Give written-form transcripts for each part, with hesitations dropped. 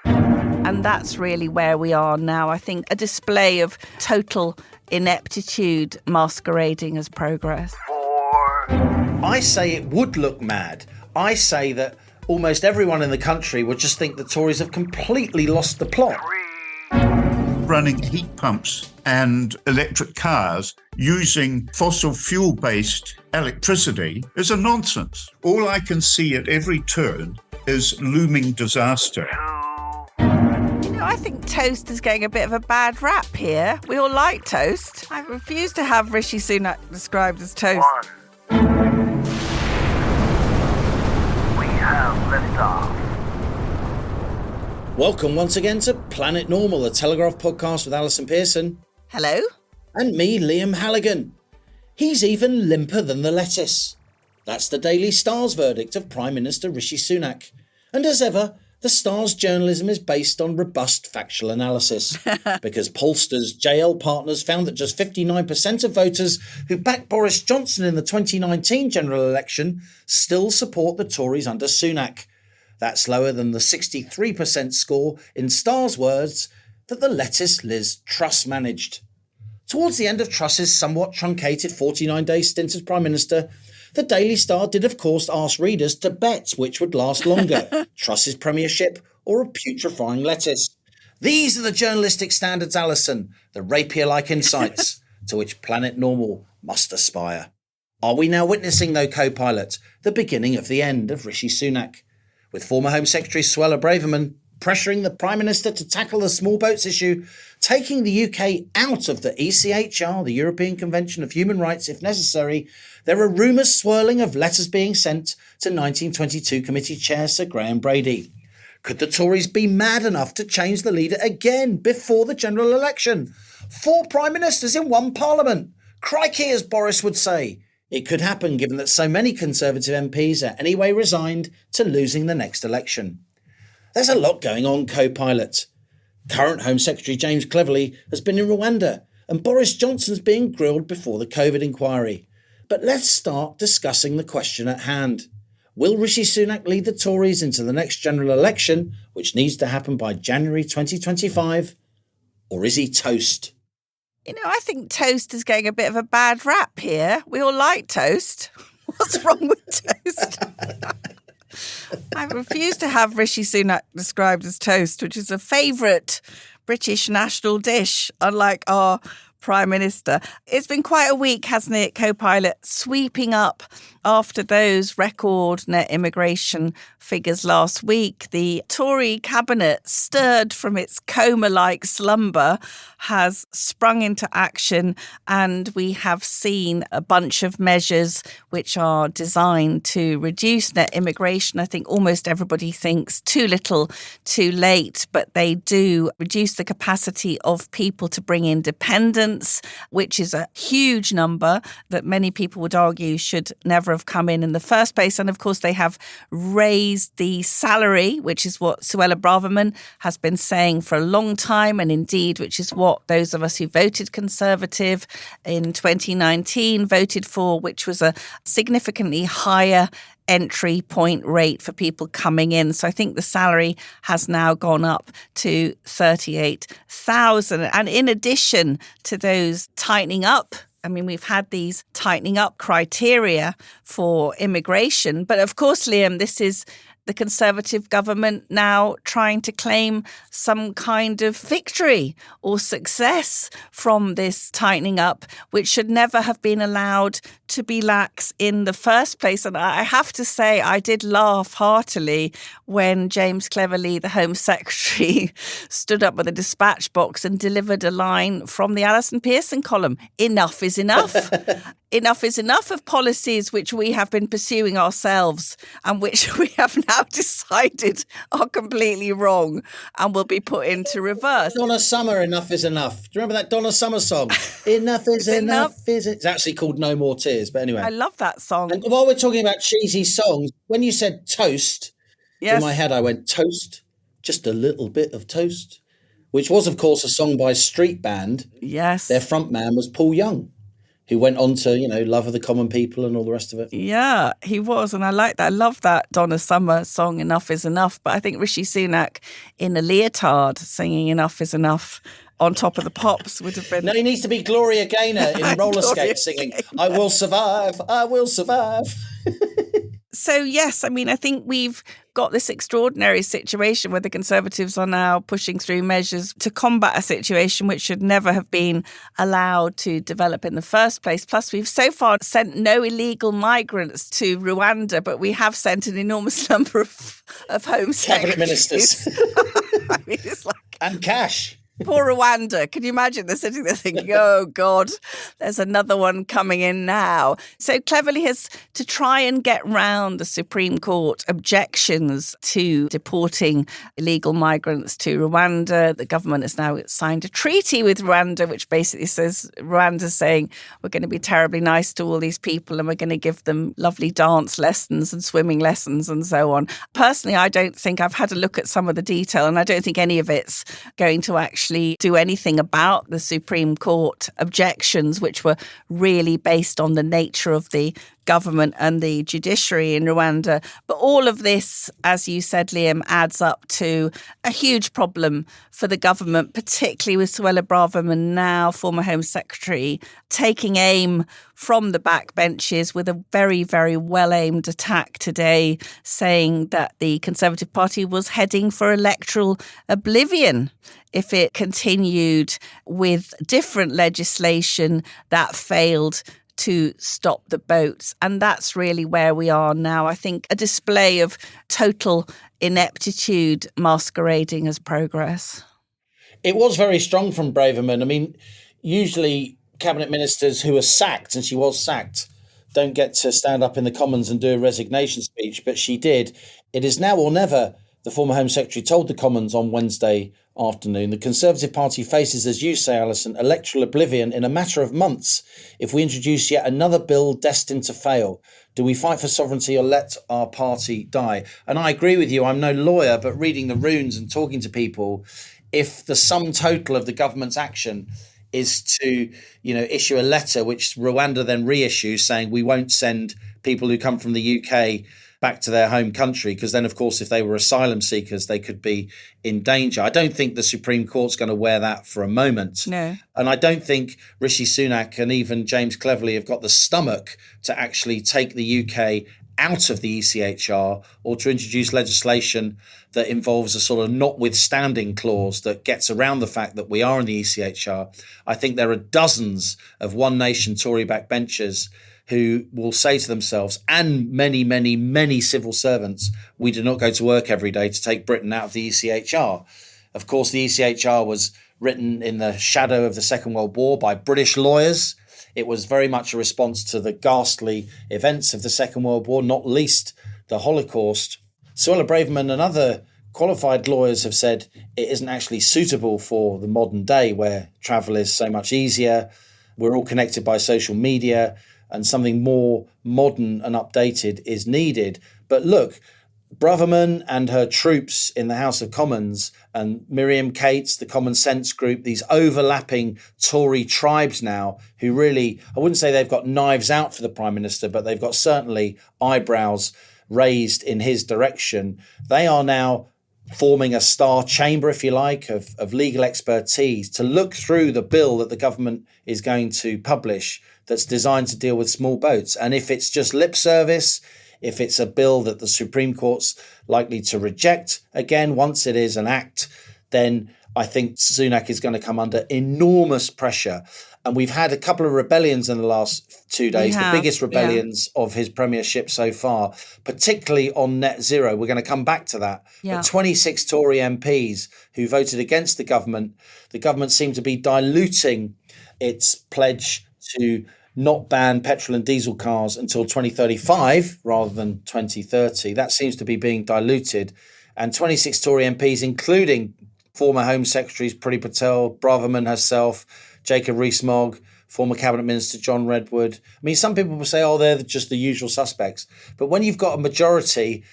And that's really where we are now. I think a display of total ineptitude masquerading as progress. I say it would look mad. I say that almost everyone in the country would just think the Tories have completely lost the plot. Running heat pumps and electric cars using fossil fuel-based electricity is a nonsense. All I can see at every turn is looming disaster. I think toast is getting a bit of a bad rap here. We all like toast. I refuse to have Rishi Sunak described as toast. We have liftoff. Welcome once again to Planet Normal, a Telegraph podcast with Allison Pearson. Hello? And me, Liam Halligan. He's even limper than the lettuce. That's the Daily Star's verdict of Prime Minister Rishi Sunak. And as ever, the Star's journalism is based on robust factual analysis, because pollsters' JL Partners found that just 59% of voters who backed Boris Johnson in the 2019 general election still support the Tories under Sunak. That's lower than the 63% score, in Star's words, that the lettuce Liz Truss managed. Towards the end of Truss's somewhat truncated 49-day stint as Prime Minister, the Daily Star did, of course, ask readers to bet which would last longer, Truss's premiership or a putrefying lettuce. These are the journalistic standards, Allison, the rapier-like insights to which Planet Normal must aspire. Are we now witnessing, though, co-pilot, the beginning of the end of Rishi Sunak, with former Home Secretary Suella Braverman pressuring the Prime Minister to tackle the small boats issue, taking the UK out of the ECHR, the European Convention of Human Rights, if necessary? There are rumours swirling of letters being sent to 1922 committee chair Sir Graham Brady. Could the Tories be mad enough to change the leader again before the general election? 4 prime ministers in one parliament. Crikey, as Boris would say. It could happen given that so many Conservative MPs are anyway resigned to losing the next election. There's a lot going on, co-pilot. Current Home Secretary James Cleverly has been in Rwanda, and Boris Johnson's being grilled before the COVID inquiry. But let's start discussing the question at hand. Will Rishi Sunak lead the Tories into the next general election, which needs to happen by January 2025? Or is he toast? I think toast is getting a bit of a bad rap here. We all like toast. What's wrong with toast? I refuse to have Rishi Sunak described as toast, which is a favourite British national dish, unlike our Prime Minister. It's been quite a week, hasn't it, co-pilot, sweeping up after those record net immigration figures last week. The Tory Cabinet, stirred from its coma-like slumber, has sprung into action, and we have seen a bunch of measures which are designed to reduce net immigration. I think almost everybody thinks too little, too late, but they do reduce the capacity of people to bring in dependents, which is a huge number that many people would argue should never have come in the first place. And of course, they have raised the salary, which is what Suella Braverman has been saying for a long time, and indeed, which is what those of us who voted Conservative in 2019 voted for, which was a significantly higher entry point rate for people coming in. So I think the salary has now gone up to 38,000. And in addition to those tightening up, we've had these tightening up criteria for immigration. But of course, Liam, this is the Conservative government now trying to claim some kind of victory or success from this tightening up, which should never have been allowed to be lax in the first place. And I have to say, I did laugh heartily when James Cleverly, the Home Secretary, stood up with a dispatch box and delivered a line from the Alison Pearson column. Enough is enough. Enough is enough of policies which we have been pursuing ourselves and which we have now decided are completely wrong and will be put into reverse. Donna Summer, Enough is Enough. Do you remember that Donna Summer song? Enough is enough. It's actually called No More Tears, but anyway. I love that song. And while we're talking about cheesy songs, when you said toast, yes, in my head I went, toast, just a little bit of toast, which was, of course, a song by Street Band. Yes. Their front man was Paul Young. who went on to, love of the common people and all the rest of it. Yeah, he was. And I like that. I love that Donna Summer song, Enough is Enough. But I think Rishi Sunak in a leotard singing Enough is Enough on top of the pops would have been... No, he needs to be Gloria Gaynor in roller skates singing, I will survive, I will survive. So, yes, I mean, I think we've got this extraordinary situation where the Conservatives are now pushing through measures to combat a situation which should never have been allowed to develop in the first place. Plus, we've so far sent no illegal migrants to Rwanda, but we have sent an enormous number of Home Cabinet ministers. I mean, it's like... And cash. Poor Rwanda. Can you imagine? They're sitting there thinking, oh, God, there's another one coming in now. So cleverly has to try and get round the Supreme Court objections to deporting illegal migrants to Rwanda. The government has now signed a treaty with Rwanda, which basically says Rwanda's saying we're going to be terribly nice to all these people and we're going to give them lovely dance lessons and swimming lessons and so on. Personally, I don't think I've had a look at some of the detail and I don't think any of it's going to actually do anything about the Supreme Court objections, which were really based on the nature of the government and the judiciary in Rwanda. But all of this, as you said, Liam, adds up to a huge problem for the government, particularly with Suella Braverman, now former Home Secretary, taking aim from the backbenches with a very, very well-aimed attack today, saying that the Conservative Party was heading for electoral oblivion if it continued with different legislation that failed to stop the boats. And that's really where we are now. I think a display of total ineptitude masquerading as progress. It was very strong from Braverman. I mean, usually cabinet ministers who are sacked, and she was sacked, don't get to stand up in the Commons and do a resignation speech, but she did. It is now or never, the former Home Secretary told the Commons on Wednesday afternoon. The Conservative Party faces, as you say, Allison, electoral oblivion in a matter of months if we introduce yet another bill destined to fail. Do we fight for sovereignty or let our party die? And I agree with you. I'm no lawyer, but reading the runes and talking to people, if the sum total of the government's action is to, issue a letter which Rwanda then reissues saying we won't send people who come from the UK back to their home country, because then, of course, if they were asylum seekers, they could be in danger. I don't think the Supreme Court's going to wear that for a moment. No. And I don't think Rishi Sunak and even James Cleverly have got the stomach to actually take the UK out of the ECHR or to introduce legislation that involves a sort of notwithstanding clause that gets around the fact that we are in the ECHR. I think there are dozens of One Nation Tory backbenchers who will say to themselves, and many, many, many civil servants, we do not go to work every day to take Britain out of the ECHR. Of course, the ECHR was written in the shadow of the Second World War by British lawyers. It was very much a response to the ghastly events of the Second World War, not least the Holocaust. Suella Braverman and other qualified lawyers have said it isn't actually suitable for the modern day where travel is so much easier. We're all connected by social media, and something more modern and updated is needed. But look, Braverman and her troops in the House of Commons and Miriam Cates, the Common Sense group, these overlapping Tory tribes now who really, I wouldn't say they've got knives out for the Prime Minister, but they've got certainly eyebrows raised in his direction. They are now forming a star chamber, if you like, of legal expertise to look through the bill that the government is going to publish that's designed to deal with small boats. And if it's just lip service, if it's a bill that the Supreme Court's likely to reject, again, once it is an act, then I think Sunak is going to come under enormous pressure. And we've had a couple of rebellions in the last 2 days, the biggest rebellions of his premiership so far, particularly on net zero. We're going to come back to that. Yeah. But 26 Tory MPs who voted against the government seemed to be diluting its pledge to not ban petrol and diesel cars until 2035 rather than 2030. That seems to be being diluted. And 26 Tory MPs, including former Home Secretaries Priti Patel, Braverman herself, Jacob Rees-Mogg, former Cabinet Minister John Redwood. I mean, some people will say, oh, they're just the usual suspects. But when you've got a majority,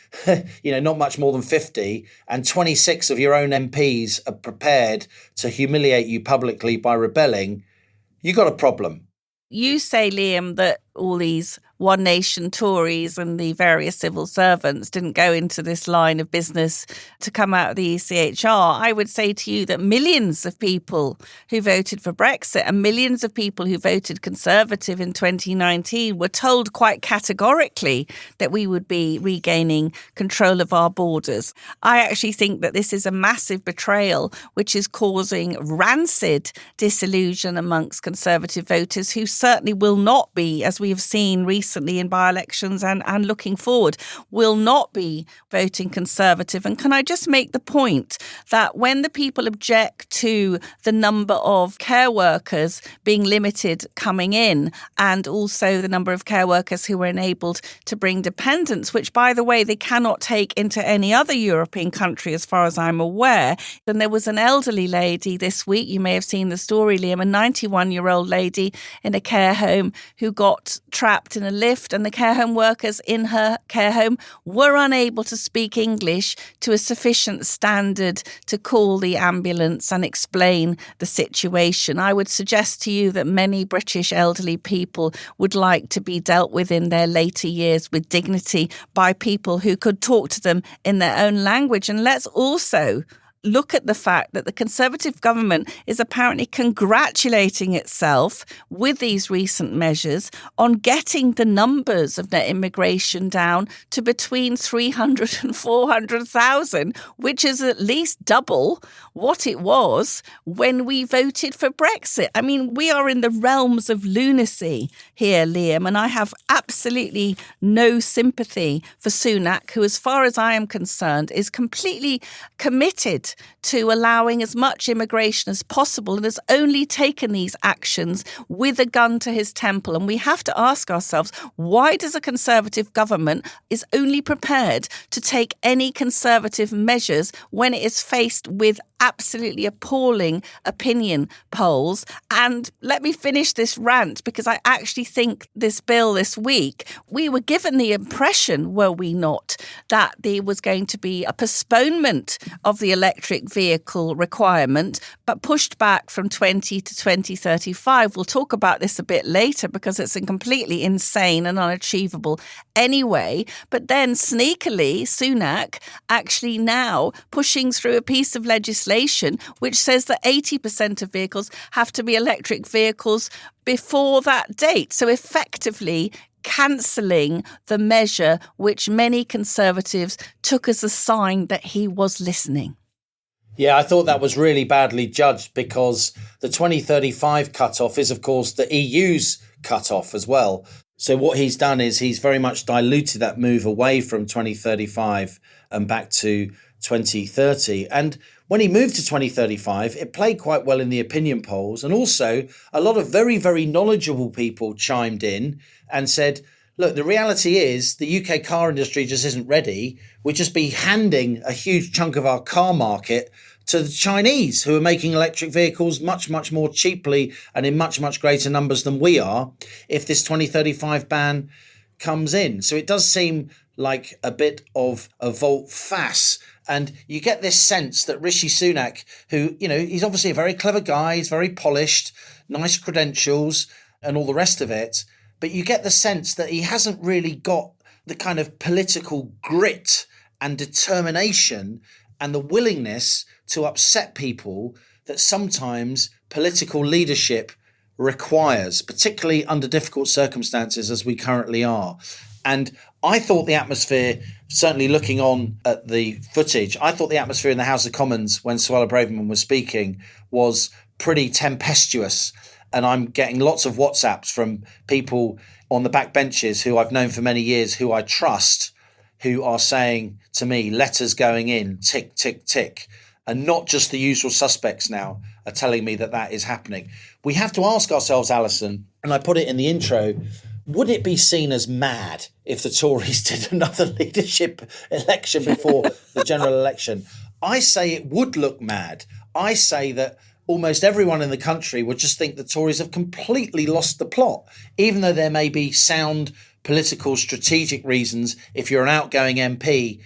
not much more than 50, and 26 of your own MPs are prepared to humiliate you publicly by rebelling, you've got a problem. You say, Liam, that all these One Nation Tories and the various civil servants didn't go into this line of business to come out of the ECHR. I would say to you that millions of people who voted for Brexit and millions of people who voted Conservative in 2019 were told quite categorically that we would be regaining control of our borders. I actually think that this is a massive betrayal which is causing rancid disillusion amongst Conservative voters who certainly will not be, as we have seen recently in by-elections and looking forward, will not be voting Conservative. And can I just make the point that when the people object to the number of care workers being limited coming in, and also the number of care workers who were enabled to bring dependents, which, by the way, they cannot take into any other European country as far as I'm aware. And there was an elderly lady this week, you may have seen the story, Liam, a 91-year-old lady in a care home who got trapped in a lift, and the care home workers in her care home were unable to speak English to a sufficient standard to call the ambulance and explain the situation. I would suggest to you that many British elderly people would like to be dealt with in their later years with dignity by people who could talk to them in their own language. And let's also look at the fact that the Conservative government is apparently congratulating itself with these recent measures on getting the numbers of net immigration down to between 300 and 400,000, which is at least double what it was when we voted for Brexit. I mean, we are in the realms of lunacy here, Liam, and I have absolutely no sympathy for Sunak, who, as far as I am concerned, is completely committed to allowing as much immigration as possible and has only taken these actions with a gun to his temple. And we have to ask ourselves, why does a Conservative government is only prepared to take any Conservative measures when it is faced with absolutely appalling opinion polls? And let me finish this rant, because I actually think this bill this week, we were given the impression, were we not, that there was going to be a postponement of the electric vehicle requirement, but pushed back from 20 to 2035. We'll talk about this a bit later because it's completely insane and unachievable anyway. But then sneakily, Sunak actually now pushing through a piece of legislation which says that 80% of vehicles have to be electric vehicles before that date. So effectively cancelling the measure which many Conservatives took as a sign that he was listening. Yeah, I thought that was really badly judged, because the 2035 cut-off is, of course, the EU's cut-off as well. So what he's done is he's very much diluted that move away from 2035 and back to 2030. And when he moved to 2035, it played quite well in the opinion polls. And also a lot of very, very knowledgeable people chimed in and said, look, the reality is the UK car industry just isn't ready. We'd just be handing a huge chunk of our car market to the Chinese, who are making electric vehicles much, much more cheaply and in much, much greater numbers than we are if this 2035 ban comes in. So it does seem like a bit of a volte-face. And you get this sense that Rishi Sunak, who, you know, he's obviously a very clever guy, he's very polished, nice credentials and all the rest of it. But you get the sense that he hasn't really got the kind of political grit and determination and the willingness to upset people that sometimes political leadership requires, particularly under difficult circumstances as we currently are. And I thought the atmosphere, certainly looking on at the footage, I thought the atmosphere in the House of Commons when Suella Braverman was speaking was pretty tempestuous. And I'm getting lots of WhatsApps from people on the back benches who I've known for many years, who I trust, who are saying to me, letters going in, tick, tick, tick. And not just the usual suspects now are telling me that that is happening. We have to ask ourselves, Allison, and I put it in the intro, would it be seen as mad if the Tories did another leadership election before the general election? I say it would look mad. I say that almost everyone in the country would just think the Tories have completely lost the plot, even though there may be sound political strategic reasons if you're an outgoing MP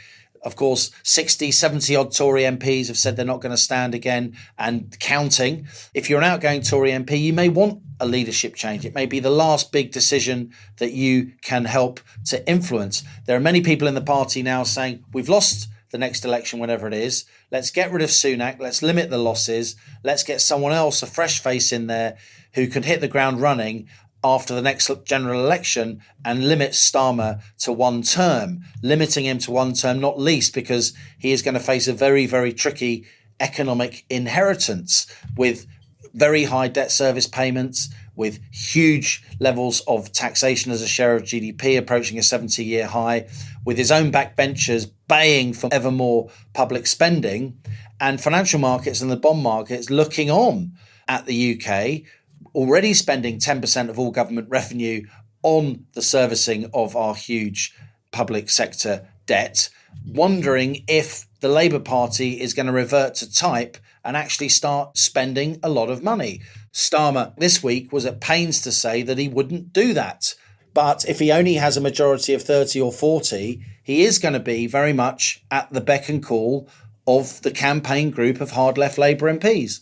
Of course, 60, 70 odd Tory MPs have said they're not going to stand again and counting. If you're an outgoing Tory MP, you may want a leadership change. It may be the last big decision that you can help to influence. There are many people in the party now saying, we've lost the next election, whenever it is. Let's get rid of Sunak. Let's limit the losses. Let's get someone else, a fresh face in there who can hit the ground running after the next general election and limit Starmer to one term, limiting him to one term, not least because he is going to face a very, very tricky economic inheritance with very high debt service payments, with huge levels of taxation as a share of GDP approaching a 70-year high, with his own backbenchers baying for ever more public spending, and financial markets and the bond markets looking on at the UK, already spending 10% of all government revenue on the servicing of our huge public sector debt, wondering if the Labour Party is going to revert to type and actually start spending a lot of money. Starmer this week was at pains to say that he wouldn't do that. But if he only has a majority of 30 or 40, he is going to be very much at the beck and call of the campaign group of hard left Labour MPs.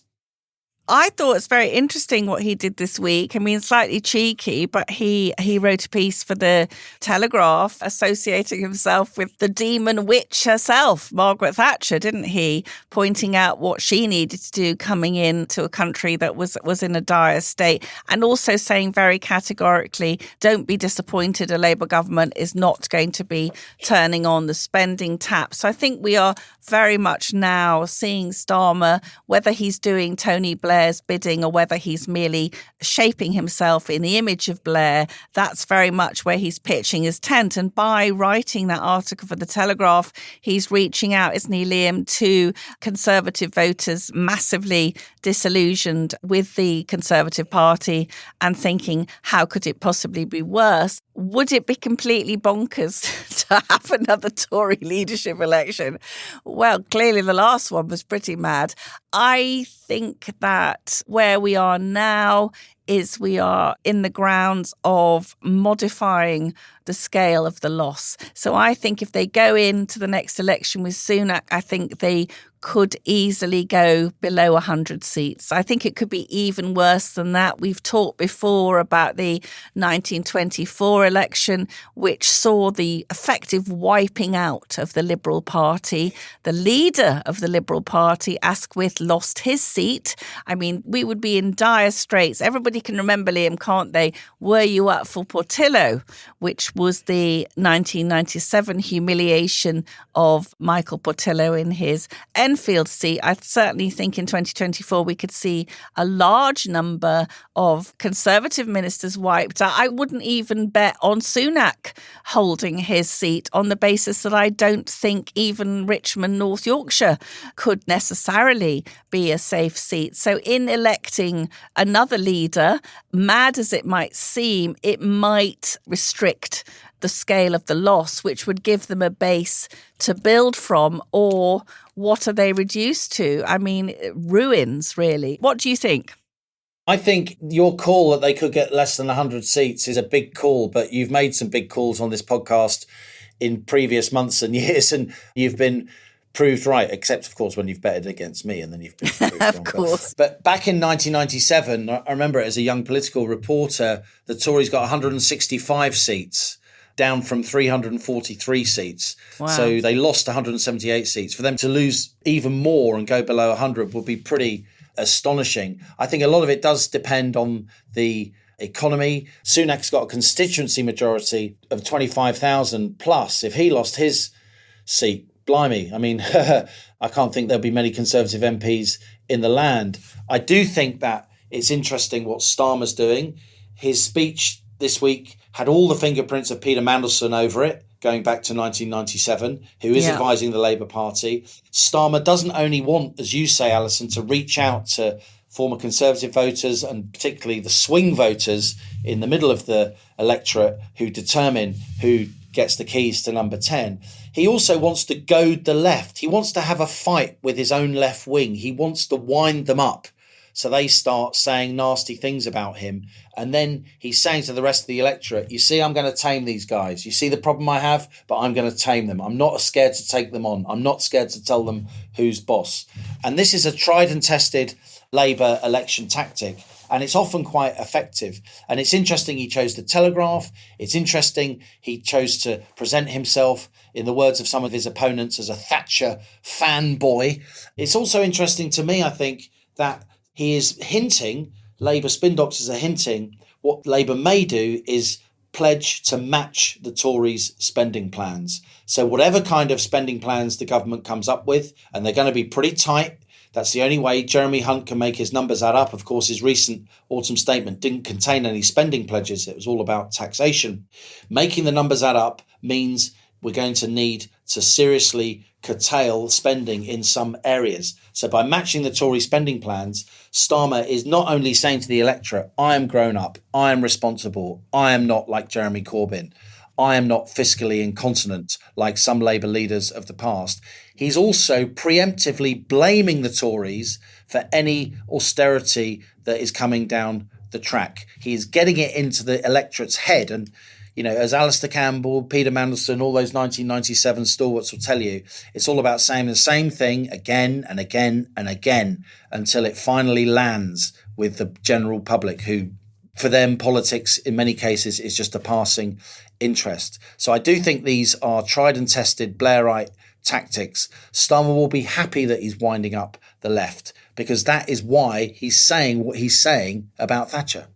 I thought it's very interesting what he did this week. I mean, slightly cheeky, but he wrote a piece for the Telegraph associating himself with the demon witch herself, Margaret Thatcher, didn't he? Pointing out what she needed to do coming into a country that was in a dire state, and also saying very categorically, don't be disappointed, a Labour government is not going to be turning on the spending tap. So I think we are very much now seeing Starmer, whether he's doing Tony Blair's bidding or whether he's merely shaping himself in the image of Blair, that's very much where he's pitching his tent. And by writing that article for the Telegraph, he's reaching out, isn't he, Liam, to Conservative voters massively disillusioned with the Conservative Party and thinking, how could it possibly be worse? Would it be completely bonkers to have another Tory leadership election? Well, clearly the last one was pretty mad. I think that where we are now is we are in the grounds of modifying the scale of the loss. So I think if they go into the next election with Sunak, I think they could easily go below 100 seats. I think it could be even worse than that. We've talked before about the 1924 election, which saw the effective wiping out of the Liberal Party. The leader of the Liberal Party, Asquith, lost his seat. I mean, we would be in dire straits. Everybody can remember, Liam, can't they? Were you up for Portillo, which was the 1997 humiliation of Michael Portillo in his Enfield seat. I certainly think in 2024 we could see a large number of Conservative ministers wiped out. I wouldn't even bet on Sunak holding his seat on the basis that I don't think even Richmond, North Yorkshire could necessarily be a safe seat. So in electing another leader, mad as it might seem, it might restrict the scale of the loss, which would give them a base to build from, or what are they reduced to? I mean, ruins, really. What do you think? I think your call that they could get less than 100 seats is a big call, but you've made some big calls on this podcast in previous months and years, and you've been proved right, except, of course, when you've betted against me and then you've been proved wrong. Of course. But back in 1997, I remember it as a young political reporter, the Tories got 165 seats, down from 343 seats. Wow. So they lost 178 seats. For them to lose even more and go below 100 would be pretty astonishing. I think a lot of it does depend on the economy. Sunak's got a constituency majority of 25,000 plus. If he lost his seat, blimey, I mean, I can't think there'll be many Conservative MPs in the land. I do think that it's interesting what Starmer's doing. His speech this week had all the fingerprints of Peter Mandelson over it, going back to 1997, who is advising the Labour Party. Starmer doesn't only want, as you say, Allison, to reach out to former Conservative voters and particularly the swing voters in the middle of the electorate who determine who gets the keys to number 10. He also wants to goad the left. He wants to have a fight with his own left wing. He wants to wind them up So they start saying nasty things about him. And then he's saying to the rest of the electorate, you see, I'm going to tame these guys. You see the problem I have, but I'm going to tame them. I'm not scared to take them on. I'm not scared to tell them who's boss. And this is a tried and tested Labour election tactic. And it's often quite effective. And it's interesting he chose the Telegraph. It's interesting he chose to present himself, in the words of some of his opponents, as a Thatcher fanboy. It's also interesting to me, I think, that he is hinting, Labour spin doctors are hinting, what Labour may do is pledge to match the Tories' spending plans. So whatever kind of spending plans the government comes up with, and they're going to be pretty tight. That's the only way Jeremy Hunt can make his numbers add up. Of course, his recent autumn statement didn't contain any spending pledges. It was all about taxation. Making the numbers add up means we're going to need to seriously curtail spending in some areas. So by matching the Tory spending plans, Starmer is not only saying to the electorate, I am grown up, I am responsible, I am not like Jeremy Corbyn, I am not fiscally incontinent like some Labour leaders of the past. He's also preemptively blaming the Tories for any austerity that is coming down the track. He is getting it into the electorate's head. And, you know, as Alistair Campbell, Peter Mandelson, all those 1997 stalwarts will tell you, it's all about saying the same thing again and again and again until it finally lands with the general public, who, for them, politics in many cases is just a passing interest. So I do think these are tried and tested Blairite tactics. Starmer will be happy that he's winding up the left, because that is why he's saying what he's saying about Thatcher.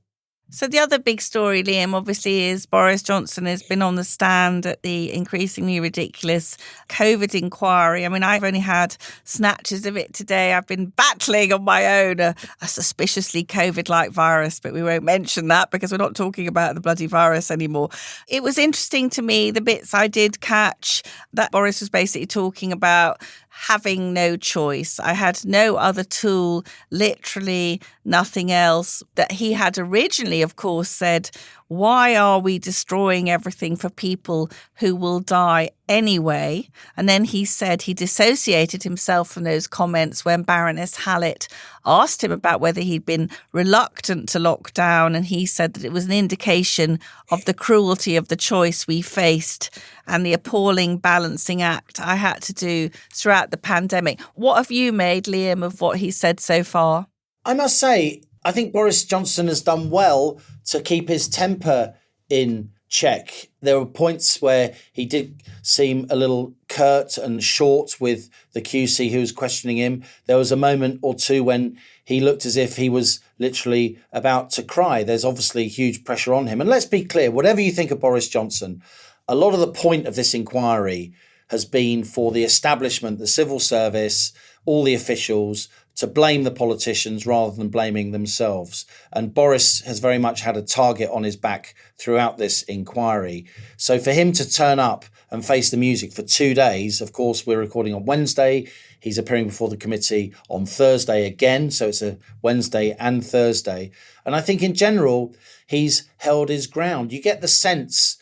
So the other big story, Liam, obviously is Boris Johnson has been on the stand at the increasingly ridiculous COVID inquiry. I mean, I've only had snatches of it today. I've been battling on my own a suspiciously COVID-like virus, but we won't mention that because we're not talking about the bloody virus anymore. It was interesting to me, the bits I did catch, that Boris was basically talking about having no choice. I had no other tool, literally nothing else. That he had originally, of course, said, why are we destroying everything for people who will die anyway? And then he said he dissociated himself from those comments when Baroness Hallett asked him about whether he'd been reluctant to lock down. And he said that it was an indication of the cruelty of the choice we faced and the appalling balancing act I had to do throughout the pandemic. What have you made, Liam, of what he said so far? I must say, I think Boris Johnson has done well to keep his temper in check. There were points where he did seem a little curt and short with the QC who was questioning him. There was a moment or two when he looked as if he was literally about to cry. There's obviously huge pressure on him. And let's be clear, whatever you think of Boris Johnson, a lot of the point of this inquiry has been for the establishment, the civil service, all the officials, to blame the politicians rather than blaming themselves. And Boris has very much had a target on his back throughout this inquiry. So for him to turn up and face the music for 2 days, of course, we're recording on Wednesday. He's appearing before the committee on Thursday again. So it's a Wednesday and Thursday. And I think in general, he's held his ground. You get the sense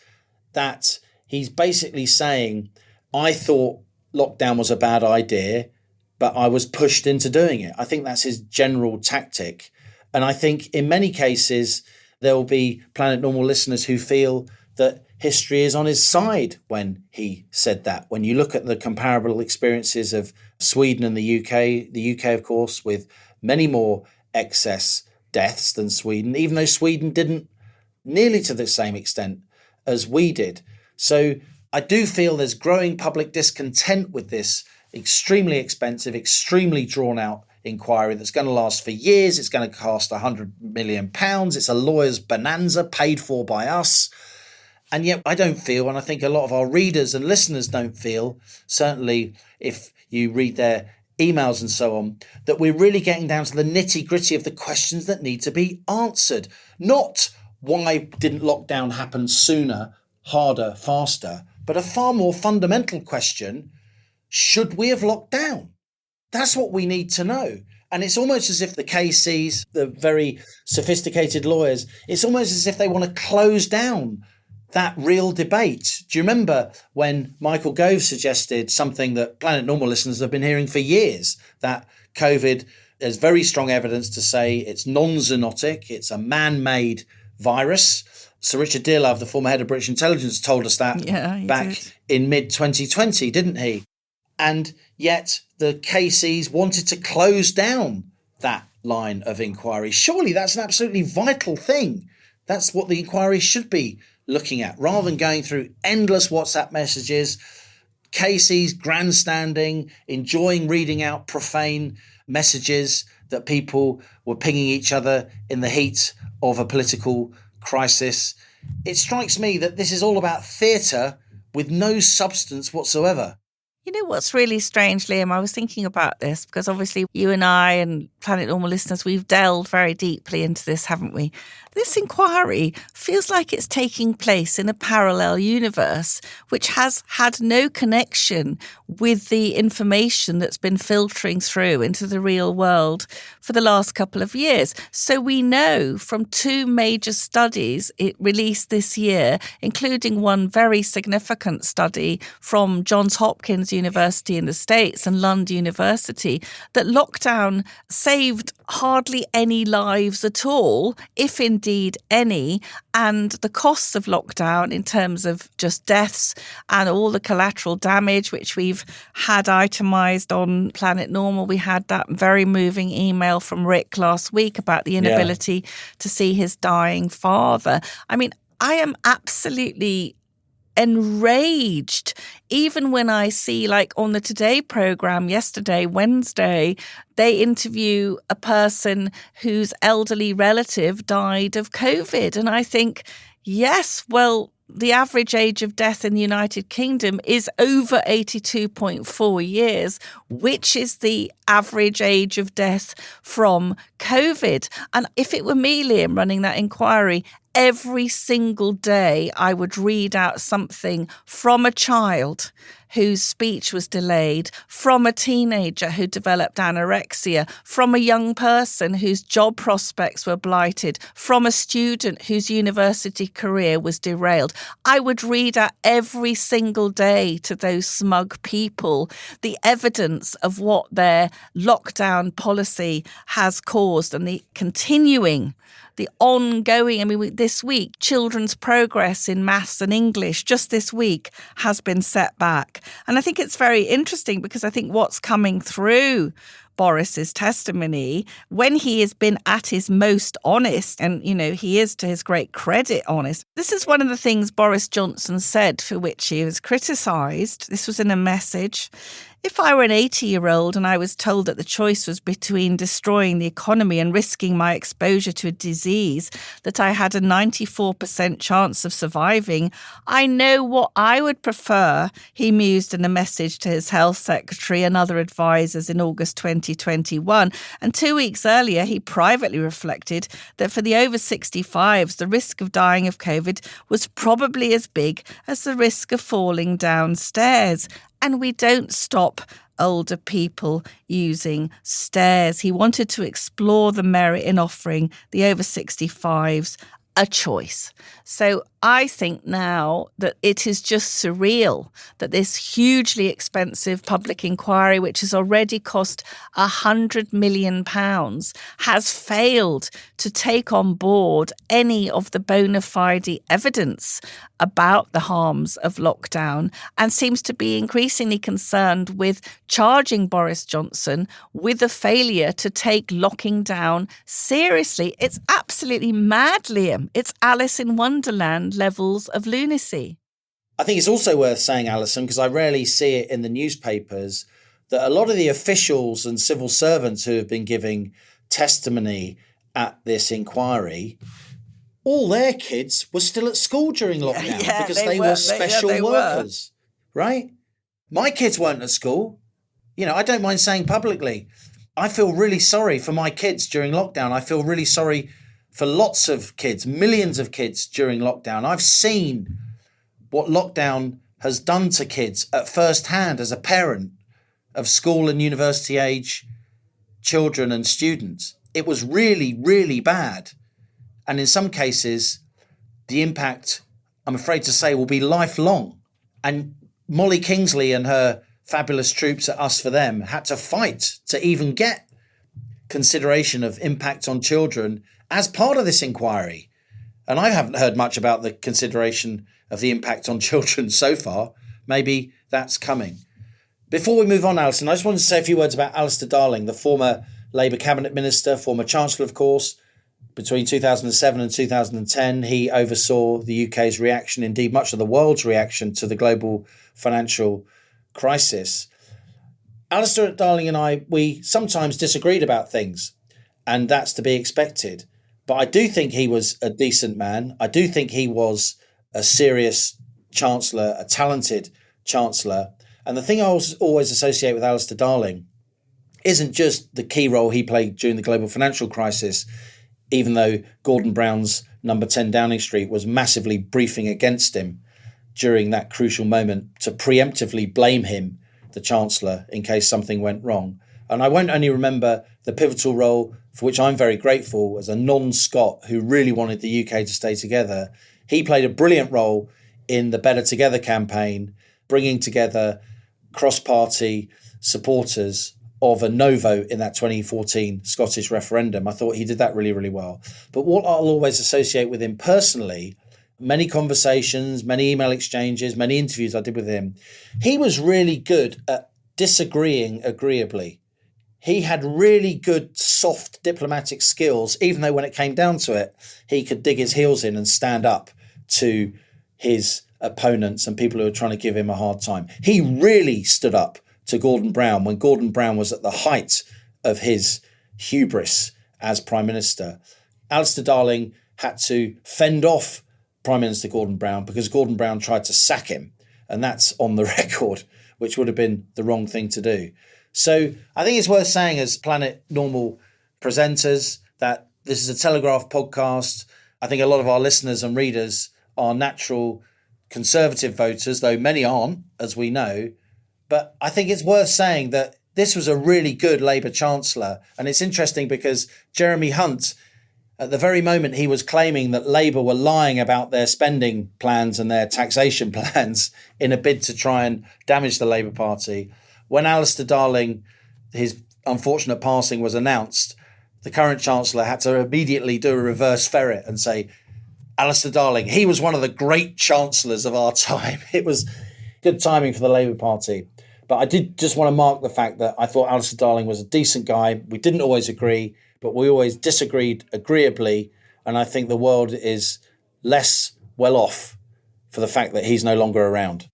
that he's basically saying, I thought lockdown was a bad idea, but I was pushed into doing it. I think that's his general tactic. And I think in many cases, there will be Planet Normal listeners who feel that history is on his side when he said that. When you look at the comparable experiences of Sweden and the UK, of course, with many more excess deaths than Sweden, even though Sweden didn't nearly to the same extent as we did. So I do feel there's growing public discontent with this extremely expensive, extremely drawn out inquiry that's going to last for years. It's going to cost £100 million. It's a lawyer's bonanza paid for by us. And yet I don't feel, and I think a lot of our readers and listeners don't feel, certainly if you read their emails and so on, that we're really getting down to the nitty gritty of the questions that need to be answered. Not why didn't lockdown happen sooner, harder, faster, but a far more fundamental question: should we have locked down? That's what we need to know. And it's almost as if the KCs, the very sophisticated lawyers, it's almost as if they want to close down that real debate. Do you remember when Michael Gove suggested something that Planet Normal listeners have been hearing for years, that COVID There's very strong evidence to say it's non-zoonotic. It's a man-made virus. Sir Richard Dearlove, the former head of British intelligence, told us that back in mid-2020, didn't he? And yet the KCs wanted to close down that line of inquiry. Surely that's an absolutely vital thing. That's what the inquiry should be looking at, rather than going through endless WhatsApp messages, KCs grandstanding, enjoying reading out profane messages that people were pinging each other in the heat of a political crisis. It strikes me that this is all about theatre with no substance whatsoever. You know what's really strange, Liam? I was thinking about this because obviously you and I and Planet Normal listeners, we've delved very deeply into this, haven't we? This inquiry feels like it's taking place in a parallel universe, which has had no connection with the information that's been filtering through into the real world for the last couple of years. So we know from two major studies it released this year, including one very significant study from Johns Hopkins University in the States and London University, that lockdown saved hardly any lives at all, if indeed any, and the costs of lockdown in terms of just deaths and all the collateral damage, which we've had itemised on Planet Normal. We had that very moving email from Rick last week about the inability to see his dying father. I mean, I am absolutely enraged, even when I see, like on the Today programme yesterday, Wednesday, they interview a person whose elderly relative died of COVID. And I think, yes, well, the average age of death in the United Kingdom is over 82.4 years, which is the average age of death from COVID. And if it were me, Liam, running that inquiry, every single day I would read out something from a child whose speech was delayed, from a teenager who developed anorexia, from a young person whose job prospects were blighted, from a student whose university career was derailed. I would read out every single day to those smug people the evidence of what their lockdown policy has caused and the ongoing, this week, children's progress in maths and English just this week has been set back. And I think it's very interesting because I think what's coming through Boris's testimony, when he has been at his most honest, and, he is, to his great credit, honest. This is one of the things Boris Johnson said for which he was criticised. This was in a message. If I were an 80-year-old and I was told that the choice was between destroying the economy and risking my exposure to a disease that I had a 94% chance of surviving, I know what I would prefer, he mused in a message to his health secretary and other advisors in August 2021. And 2 weeks earlier, he privately reflected that for the over 65s, the risk of dying of COVID was probably as big as the risk of falling downstairs. And we don't stop older people using stairs. He wanted to explore the merit in offering the over 65s a choice. So I think now that it is just surreal that this hugely expensive public inquiry, which has already cost £100 million, has failed to take on board any of the bona fide evidence about the harms of lockdown, and seems to be increasingly concerned with charging Boris Johnson with a failure to take locking down seriously. It's absolutely mad, Liam. It's Alice in Wonderland levels of lunacy. I think it's also worth saying, Allison, because I rarely see it in the newspapers, that a lot of the officials and civil servants who have been giving testimony at this inquiry, all their kids were still at school during lockdown because they were special workers, right? My kids weren't at school. I don't mind saying publicly, I feel really sorry for my kids during lockdown. I feel really sorry for lots of kids, millions of kids during lockdown. I've seen what lockdown has done to kids at first hand as a parent of school and university age children and students. It was really, really bad. And in some cases, the impact, I'm afraid to say, will be lifelong. And Molly Kingsley and her fabulous troops at Us For Them had to fight to even get consideration of impact on children as part of this inquiry. And I haven't heard much about the consideration of the impact on children so far. Maybe that's coming. Before we move on, Alison, I just wanted to say a few words about Alistair Darling, the former Labour Cabinet Minister, former Chancellor, of course. Between 2007 and 2010, he oversaw the UK's reaction, indeed much of the world's reaction to the global financial crisis. Alistair Darling and I, we sometimes disagreed about things, and that's to be expected. But I do think he was a decent man. I do think he was a serious Chancellor, a talented Chancellor. And the thing I always associate with Alistair Darling isn't just the key role he played during the global financial crisis, even though Gordon Brown's number 10 Downing Street was massively briefing against him during that crucial moment to preemptively blame him, the Chancellor, in case something went wrong. And I won't only remember the pivotal role, for which I'm very grateful, as a non-Scot who really wanted the UK to stay together. He played a brilliant role in the Better Together campaign, bringing together cross-party supporters of a no vote in that 2014 Scottish referendum. I thought he did that really, really well. But what I'll always associate with him personally, many conversations, many email exchanges, many interviews I did with him, he was really good at disagreeing agreeably. He had really good, soft diplomatic skills, even though when it came down to it, he could dig his heels in and stand up to his opponents and people who were trying to give him a hard time. He really stood up to Gordon Brown when Gordon Brown was at the height of his hubris as Prime Minister. Alistair Darling had to fend off Prime Minister Gordon Brown because Gordon Brown tried to sack him. And that's on the record, which would have been the wrong thing to do. So I think it's worth saying as Planet Normal presenters that this is a Telegraph podcast. I think a lot of our listeners and readers are natural Conservative voters, though many aren't, as we know. But I think it's worth saying that this was a really good Labour Chancellor. And it's interesting because Jeremy Hunt, at the very moment he was claiming that Labour were lying about their spending plans and their taxation plans in a bid to try and damage the Labour Party, when Alistair Darling, his unfortunate passing was announced, the current Chancellor had to immediately do a reverse ferret and say, Alistair Darling, he was one of the great chancellors of our time. It was good timing for the Labour Party. But I did just want to mark the fact that I thought Alistair Darling was a decent guy. We didn't always agree, but we always disagreed agreeably. And I think the world is less well off for the fact that he's no longer around.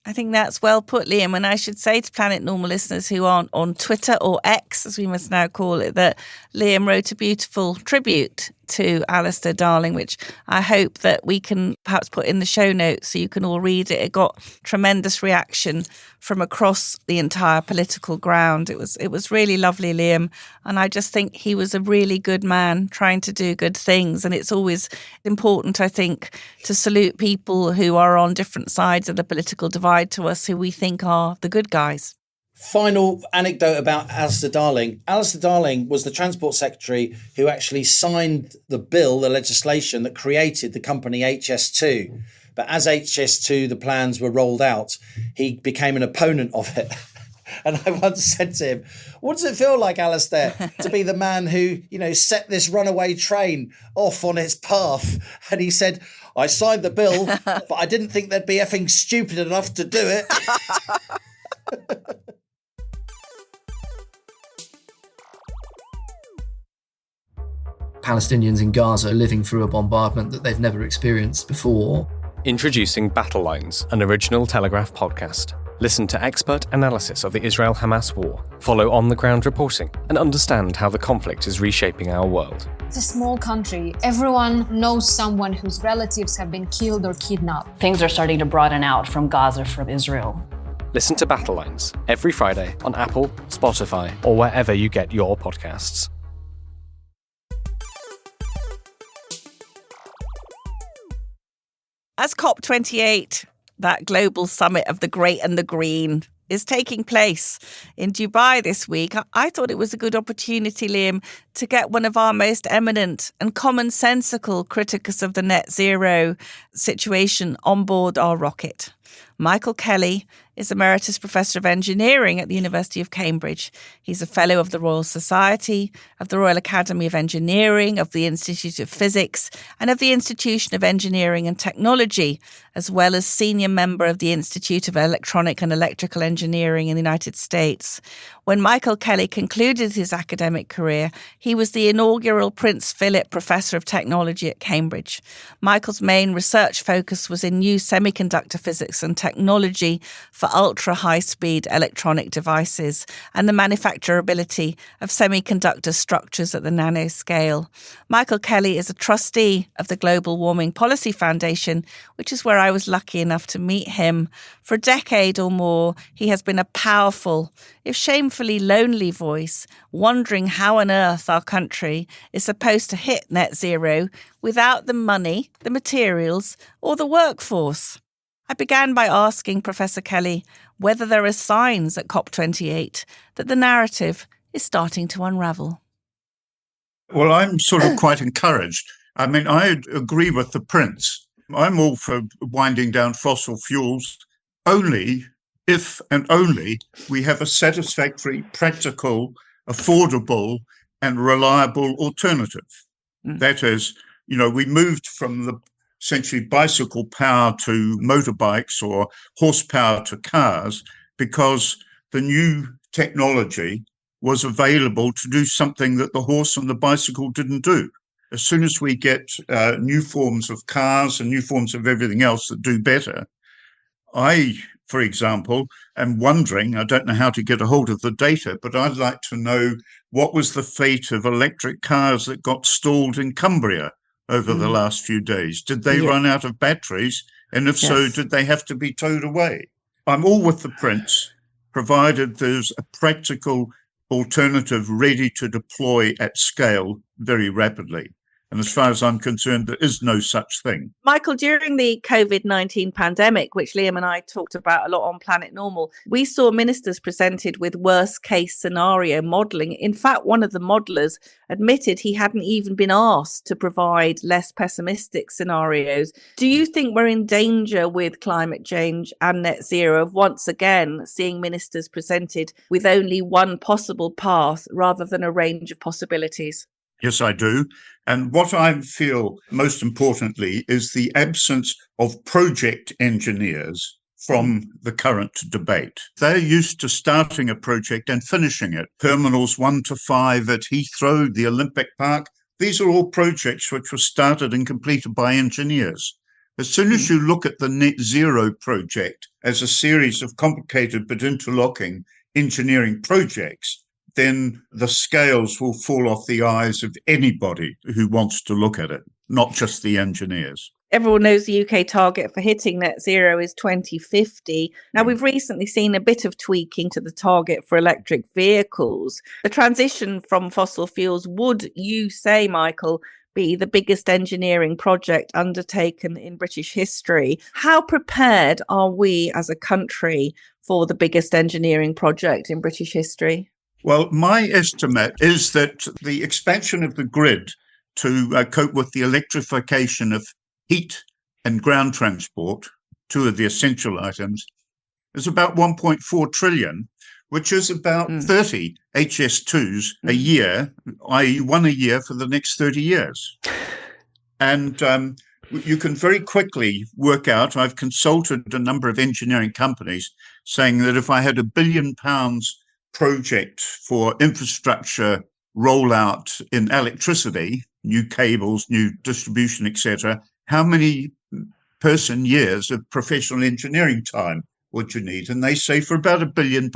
I think that's well put, Liam. And I should say to Planet Normal listeners who aren't on Twitter or X, as we must now call it, that Liam wrote a beautiful tribute to Alistair Darling, which I hope that we can perhaps put in the show notes so you can all read it. It got tremendous reaction from across the entire political ground. It was really lovely, Liam. And I just think he was a really good man trying to do good things. And it's always important, I think, to salute people who are on different sides of the political divide to us, who we think are the good guys. Final anecdote about Alistair Darling. Alistair Darling was the Transport Secretary who actually signed the bill, the legislation that created the company HS2. But as HS2, the plans were rolled out, he became an opponent of it. And I once said to him, what does it feel like, Alistair, to be the man who, set this runaway train off on its path? And he said, I signed the bill, but I didn't think they'd be effing stupid enough to do it. Palestinians in Gaza are living through a bombardment that they've never experienced before. Introducing Battle Lines, an original Telegraph podcast. Listen to expert analysis of the Israel-Hamas war, follow on-the-ground reporting, and understand how the conflict is reshaping our world. It's a small country. Everyone knows someone whose relatives have been killed or kidnapped. Things are starting to broaden out from Gaza, from Israel. Listen to Battle Lines every Friday on Apple, Spotify, or wherever you get your podcasts. As COP28, that global summit of the great and the green, is taking place in Dubai this week, I thought it was a good opportunity, Liam, to get one of our most eminent and commonsensical critics of the net zero situation on board our rocket. Michael Kelly is Emeritus Professor of Engineering at the University of Cambridge. He's a Fellow of the Royal Society, of the Royal Academy of Engineering, of the Institute of Physics, and of the Institution of Engineering and Technology, as well as senior member of the Institute of Electronic and Electrical Engineering in the United States. When Michael Kelly concluded his academic career, he was the inaugural Prince Philip Professor of Technology at Cambridge. Michael's main research focus was in new semiconductor physics and technology for ultra-high-speed electronic devices and the manufacturability of semiconductor structures at the nanoscale. Michael Kelly is a trustee of the Global Warming Policy Foundation, which is where I was lucky enough to meet him. For a decade or more, he has been a powerful, if shamefully lonely voice, wondering how on earth our country is supposed to hit net zero without the money, the materials, or the workforce. I began by asking Professor Kelly whether there are signs at COP28 that the narrative is starting to unravel. Well, I'm sort of quite encouraged. I mean, I agree with the Prince. I'm all for winding down fossil fuels only if and only we have a satisfactory, practical, affordable and reliable alternative. That is, we moved from the essentially bicycle power to motorbikes or horsepower to cars because the new technology was available to do something that the horse and the bicycle didn't do. As soon as we get new forms of cars and new forms of everything else that do better, I, for example, am wondering, I don't know how to get a hold of the data, but I'd like to know what was the fate of electric cars that got stalled in Cumbria over the last few days. Did they run out of batteries? And if so, did they have to be towed away? I'm all with the Prince, provided there's a practical alternative ready to deploy at scale very rapidly. And as far as I'm concerned, there is no such thing. Michael, during the COVID-19 pandemic, which Liam and I talked about a lot on Planet Normal, we saw ministers presented with worst case scenario modelling. In fact, one of the modellers admitted he hadn't even been asked to provide less pessimistic scenarios. Do you think we're in danger with climate change and net zero of once again seeing ministers presented with only one possible path rather than a range of possibilities? Yes, I do. And what I feel most importantly is the absence of project engineers from the current debate. They're used to starting a project and finishing it. Terminals 1 to 5 at Heathrow, the Olympic Park, these are all projects which were started and completed by engineers. As soon as you look at the net zero project as a series of complicated but interlocking engineering projects, then the scales will fall off the eyes of anybody who wants to look at it, not just the engineers. Everyone knows the UK target for hitting net zero is 2050. Now, we've recently seen a bit of tweaking to the target for electric vehicles. The transition from fossil fuels would, you say, Michael, be the biggest engineering project undertaken in British history. How prepared are we as a country for the biggest engineering project in British history? Well, my estimate is that the expansion of the grid to cope with the electrification of heat and ground transport, two of the essential items, is about 1.4 trillion, which is about 30 HS2s a year, i.e. one a year for the next 30 years. And you can very quickly work out, I've consulted a number of engineering companies saying that if I had £1 billion project for infrastructure rollout in electricity, new cables, new distribution, etc., how many person years of professional engineering time would you need? And they say for about £1 billion,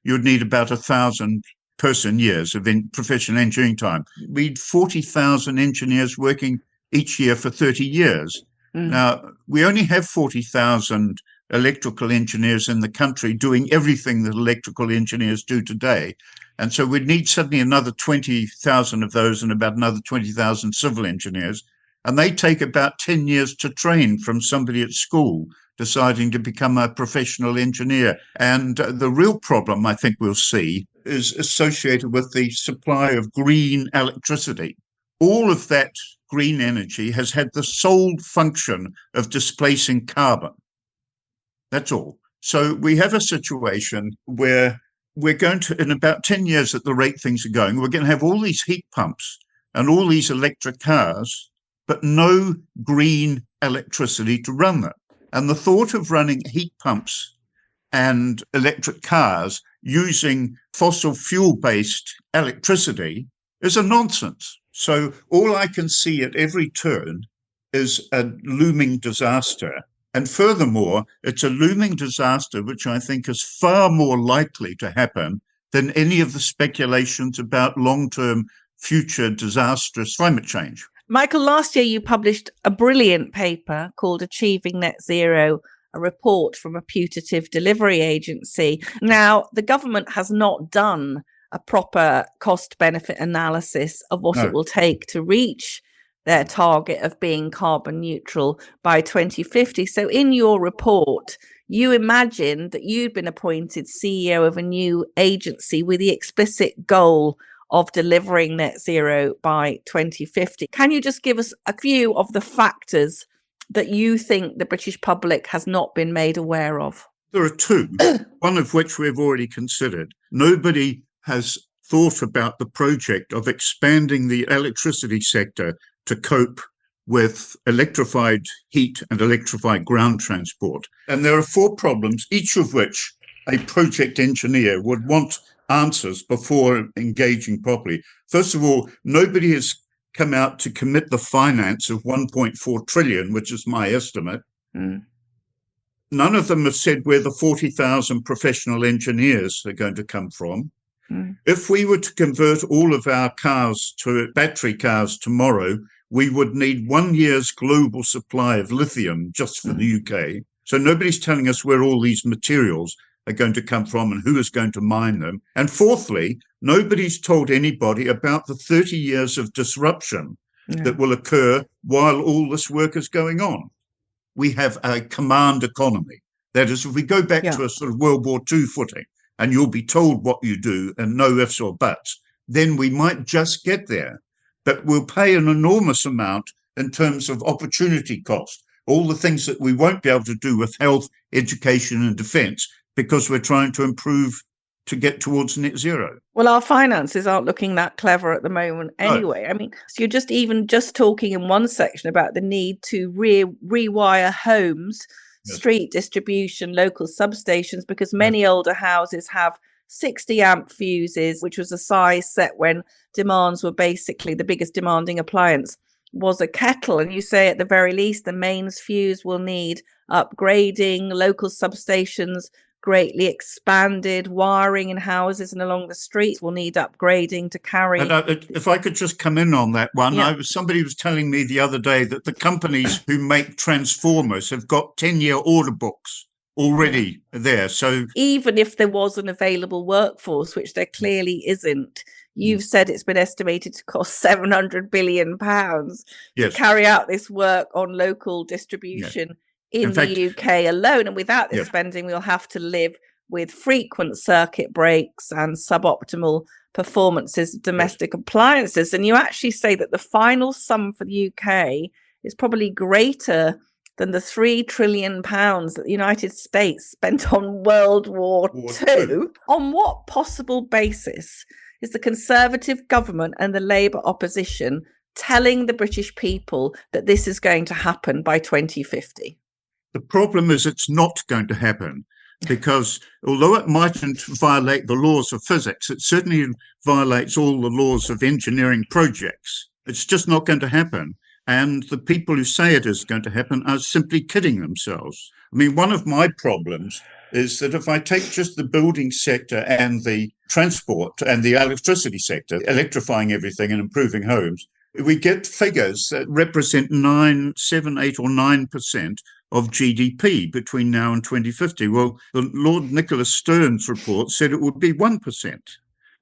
you'd need about 1,000 person years of professional engineering time. We need 40,000 engineers working each year for 30 years. Now, we only have 40,000 electrical engineers in the country doing everything that electrical engineers do today. And so we'd need suddenly another 20,000 of those and about another 20,000 civil engineers. And they take about 10 years to train from somebody at school deciding to become a professional engineer. And the real problem I think we'll see is associated with the supply of green electricity. All of that green energy has had the sole function of displacing carbon. That's all. So we have a situation where we're going to, in about 10 years at the rate things are going, we're going to have all these heat pumps and all these electric cars, but no green electricity to run them. And the thought of running heat pumps and electric cars using fossil fuel-based electricity is a nonsense. So all I can see at every turn is a looming disaster. And furthermore, it's a looming disaster which I think is far more likely to happen than any of the speculations about long-term future disastrous climate change. Michael, last year you published a brilliant paper called Achieving Net Zero, a report from a putative delivery agency. Now, the government has not done a proper cost-benefit analysis of what it will take to reach their target of being carbon neutral by 2050. So in your report, you imagined that you'd been appointed CEO of a new agency with the explicit goal of delivering net zero by 2050. Can you just give us a few of the factors that you think the British public has not been made aware of? There are two, one of which we've already considered. Nobody has thought about the project of expanding the electricity sector to cope with electrified heat and electrified ground transport. And there are four problems, each of which a project engineer would want answers before engaging properly. First of all, nobody has come out to commit the finance of 1.4 trillion, which is my estimate. None of them have said where the 40,000 professional engineers are going to come from. If we were to convert all of our cars to battery cars tomorrow, we would need 1 year's global supply of lithium just for the UK. So nobody's telling us where all these materials are going to come from and who is going to mine them. And fourthly, nobody's told anybody about the 30 years of disruption that will occur while all this work is going on. We have a command economy. That is, if we go back to a sort of World War II footing, and you'll be told what you do and no ifs or buts, then we might just get there. But we'll pay an enormous amount in terms of opportunity cost, all the things that we won't be able to do with health, education and defence because we're trying to improve to get towards net zero. Well, our finances aren't looking that clever at the moment anyway. I mean, so you're just talking in one section about the need to rewire homes, street distribution, local substations, because many older houses have 60 amp fuses, which was a size set when demands were basically the biggest demanding appliance was a kettle. And you say at the very least, the mains fuse will need upgrading, local substations greatly expanded, wiring in houses and along the streets will need upgrading to carry. If I could just come in on that one, somebody was telling me the other day that the companies who make transformers have got 10-year order books already there. So even if there was an available workforce, which there clearly isn't, you've said it's been estimated to cost £700 billion to carry out this work on local distribution in the UK alone. And without this spending, we'll have to live with frequent circuit breaks and suboptimal performances of domestic appliances. And you actually say that the final sum for the UK is probably greater than the £3 trillion that the United States spent on World War II. On what possible basis is the Conservative government and the Labour opposition telling the British people that this is going to happen by 2050? The problem is it's not going to happen because although it mightn't violate the laws of physics, it certainly violates all the laws of engineering projects. It's just not going to happen. And the people who say it is going to happen are simply kidding themselves. I mean, one of my problems is that if I take just the building sector and the transport and the electricity sector, electrifying everything and improving homes, we get figures that represent 7, 8 or 9% of GDP between now and 2050. Well, the Lord Nicholas Stern's report said it would be 1%.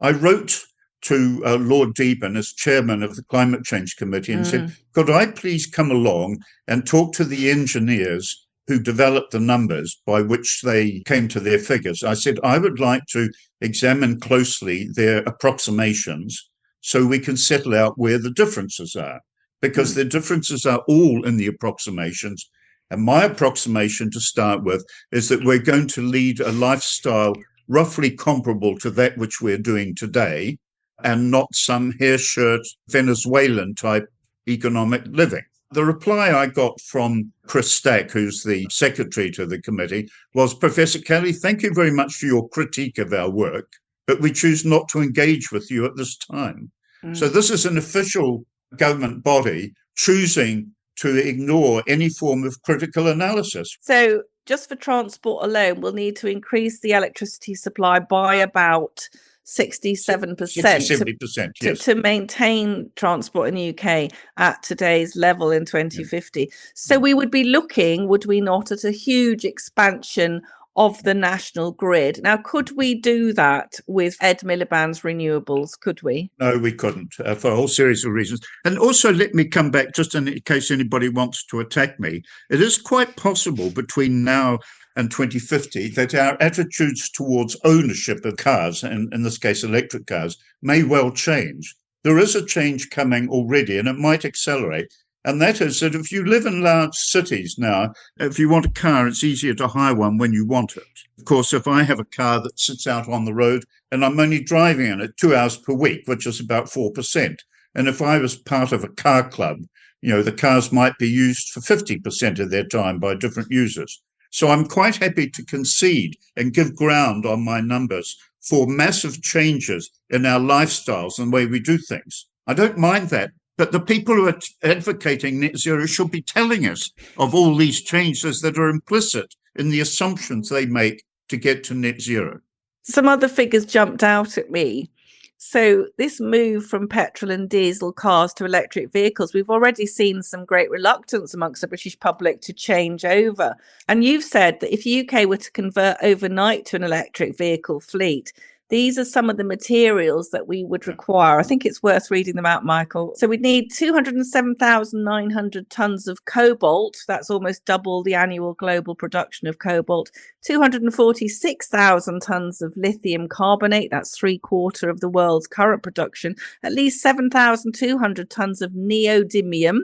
I wrote to Lord Deben as chairman of the Climate Change Committee and said, could I please come along and talk to the engineers who developed the numbers by which they came to their figures? I said, I would like to examine closely their approximations so we can settle out where the differences are, because the differences are all in the approximations. And my approximation to start with is that we're going to lead a lifestyle roughly comparable to that which we're doing today, and not some hair shirt Venezuelan type economic living. The reply I got from Chris Stack, who's the secretary to the committee, was, Professor Kelly, thank you very much for your critique of our work, but we choose not to engage with you at this time. So this is an official government body choosing to ignore any form of critical analysis. So just for transport alone, we'll need to increase the electricity supply by about 67% 70%, yes. to maintain transport in the UK at today's level in 2050. So we would be looking, would we not, at a huge expansion of the national grid. Now, could we do that with Ed Miliband's renewables? Could we? No, we couldn't, for a whole series of reasons. And also, let me come back, just in case anybody wants to attack me. It is quite possible between now and 2050 that our attitudes towards ownership of cars, and in this case electric cars, may well change. There is a change coming already, and it might accelerate. And that is that if you live in large cities now, if you want a car, it's easier to hire one when you want it. Of course, if I have a car that sits out on the road and I'm only driving in it 2 hours per week, which is about 4%, and if I was part of a car club, the cars might be used for 50% of their time by different users. So I'm quite happy to concede and give ground on my numbers for massive changes in our lifestyles and the way we do things. I don't mind that. But the people who are advocating net zero should be telling us of all these changes that are implicit in the assumptions they make to get to net zero. Some other figures jumped out at me. So this move from petrol and diesel cars to electric vehicles, we've already seen some great reluctance amongst the British public to change over. And you've said that if the UK were to convert overnight to an electric vehicle fleet, these are some of the materials that we would require. I think it's worth reading them out, Michael. So we'd need 207,900 tonnes of cobalt. That's almost double the annual global production of cobalt. 246,000 tonnes of lithium carbonate. That's 3/4 of the world's current production. At least 7,200 tonnes of neodymium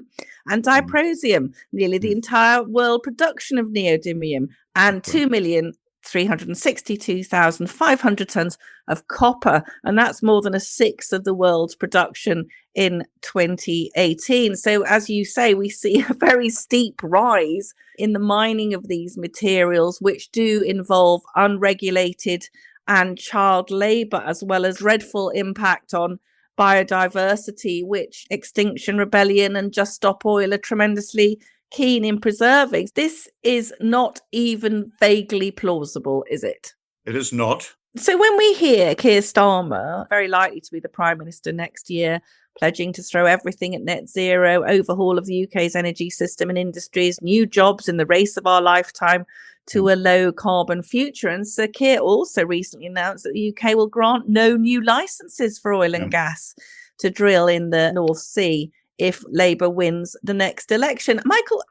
and dysprosium. Nearly the entire world production of neodymium. And 2,362,500 tonnes of copper, and that's more than a sixth of the world's production in 2018. So as you say, we see a very steep rise in the mining of these materials, which do involve unregulated and child labour, as well as dreadful impact on biodiversity, which Extinction Rebellion and Just Stop Oil are tremendously keen in preserving. This is not even vaguely plausible, is it? It is not. So when we hear Keir Starmer, very likely to be the Prime Minister next year, pledging to throw everything at net zero, overhaul of the UK's energy system and industries, new jobs in the race of our lifetime to a low carbon future. And Sir Keir also recently announced that the UK will grant no new licenses for oil and gas to drill in the North Sea if Labour wins the next election. Michael,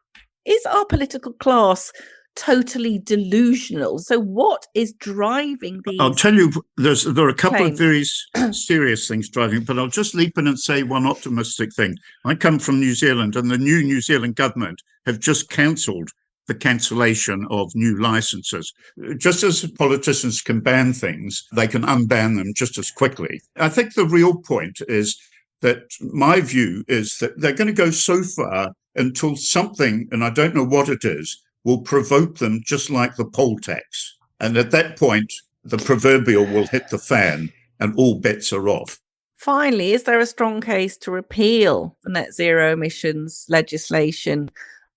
is our political class totally delusional? So what is driving these? I'll tell you, there are a couple claims? of very serious things driving, but I'll just leap in and say one optimistic thing. I come from New Zealand, and the new New Zealand government have just cancelled the cancellation of new licenses. Just as politicians can ban things, they can unban them just as quickly. I think the real point is that my view is that they're going to go so far until something, and I don't know what it is, will provoke them just like the poll tax. And at that point, the proverbial will hit the fan and all bets are off. Finally, is there a strong case to repeal the net zero emissions legislation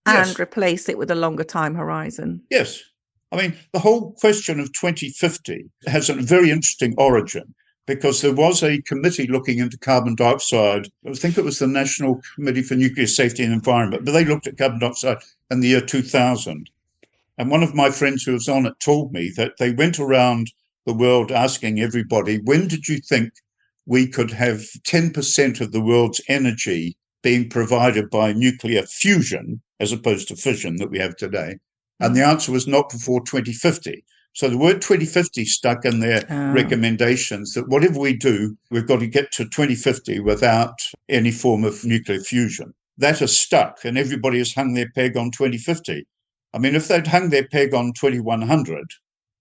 and replace it with a longer time horizon? Yes. I mean, the whole question of 2050 has a very interesting origin, because there was a committee looking into carbon dioxide. I think it was the National Committee for Nuclear Safety and Environment, but they looked at carbon dioxide in the year 2000. And one of my friends who was on it told me that they went around the world asking everybody, when did you think we could have 10% of the world's energy being provided by nuclear fusion as opposed to fission that we have today? And the answer was not before 2050. So the word 2050 stuck in their recommendations that whatever we do, we've got to get to 2050 without any form of nuclear fusion. That has stuck, and everybody has hung their peg on 2050. I mean, if they'd hung their peg on 2100.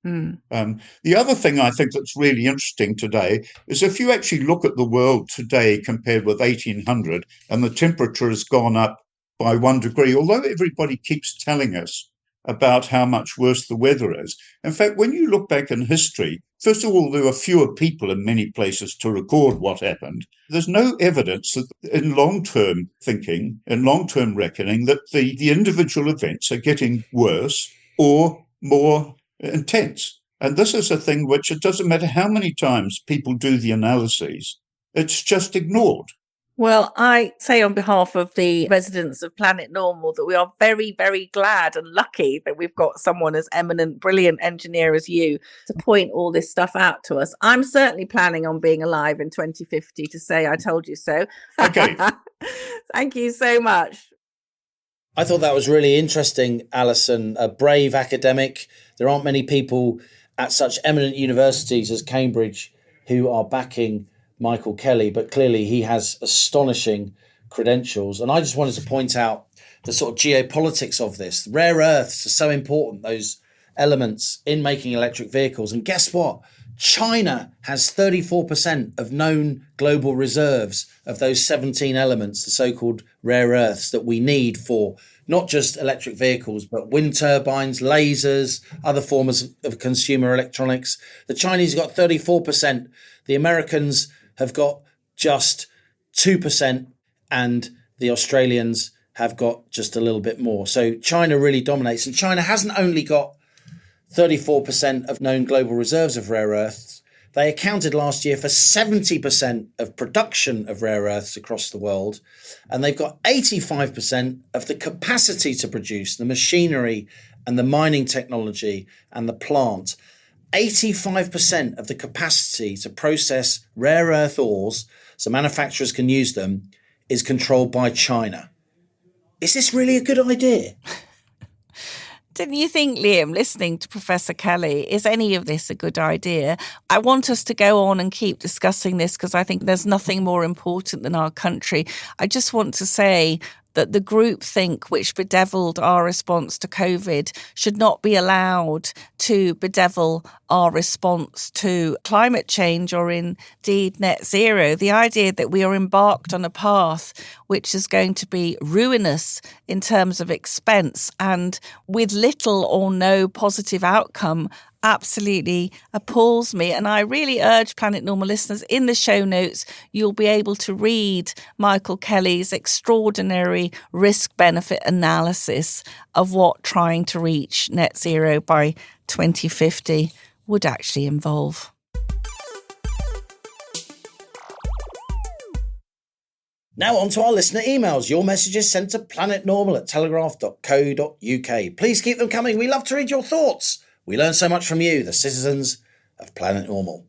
The other thing I think that's really interesting today is if you actually look at the world today compared with 1800, and the temperature has gone up by 1 degree, although everybody keeps telling us about how much worse the weather is. In fact, when you look back in history, first of all, there were fewer people in many places to record what happened. There's no evidence that in long-term thinking, in long-term reckoning, that the individual events are getting worse or more intense. And this is a thing which it doesn't matter how many times people do the analyses, it's just ignored. Well, I say on behalf of the residents of Planet Normal that we are very, very glad and lucky that we've got someone as eminent, brilliant engineer as you to point all this stuff out to us. I'm certainly planning on being alive in 2050 to say I told you so. Okay. Thank you so much. I thought that was really interesting, Allison, a brave academic. There aren't many people at such eminent universities as Cambridge who are backing Michael Kelly, but clearly he has astonishing credentials. And I just wanted to point out the sort of geopolitics of this. Rare earths are so important, those elements in making electric vehicles. And guess what? China has 34% of known global reserves of those 17 elements, the so-called rare earths that we need for not just electric vehicles, but wind turbines, lasers, other forms of consumer electronics. The Chinese have got 34%. The Americans have got just 2%, and the Australians have got just a little bit more. So China really dominates. And China hasn't only got 34% of known global reserves of rare earths. They accounted last year for 70% of production of rare earths across the world. And they've got 85% of the capacity to produce, the machinery and the mining technology and the plant. 85% of the capacity to process rare earth ores so manufacturers can use them is controlled by China. Is this really a good idea? Didn't you think, Liam, listening to Professor Kelly, is any of this a good idea? I want us to go on and keep discussing this because I think there's nothing more important than our country. I just want to say that the groupthink which bedeviled our response to COVID should not be allowed to bedevil our response to climate change or indeed net zero. The idea that we are embarked on a path which is going to be ruinous in terms of expense and with little or no positive outcome absolutely appalls me. And I really urge Planet Normal listeners, in the show notes, you'll be able to read Michael Kelly's extraordinary risk-benefit analysis of what trying to reach net zero by 2050 would actually involve. Now on to our listener emails. Your messages sent to planetnormal@telegraph.co.uk. Please keep them coming. We love to read your thoughts. We learn so much from you, the citizens of Planet Normal.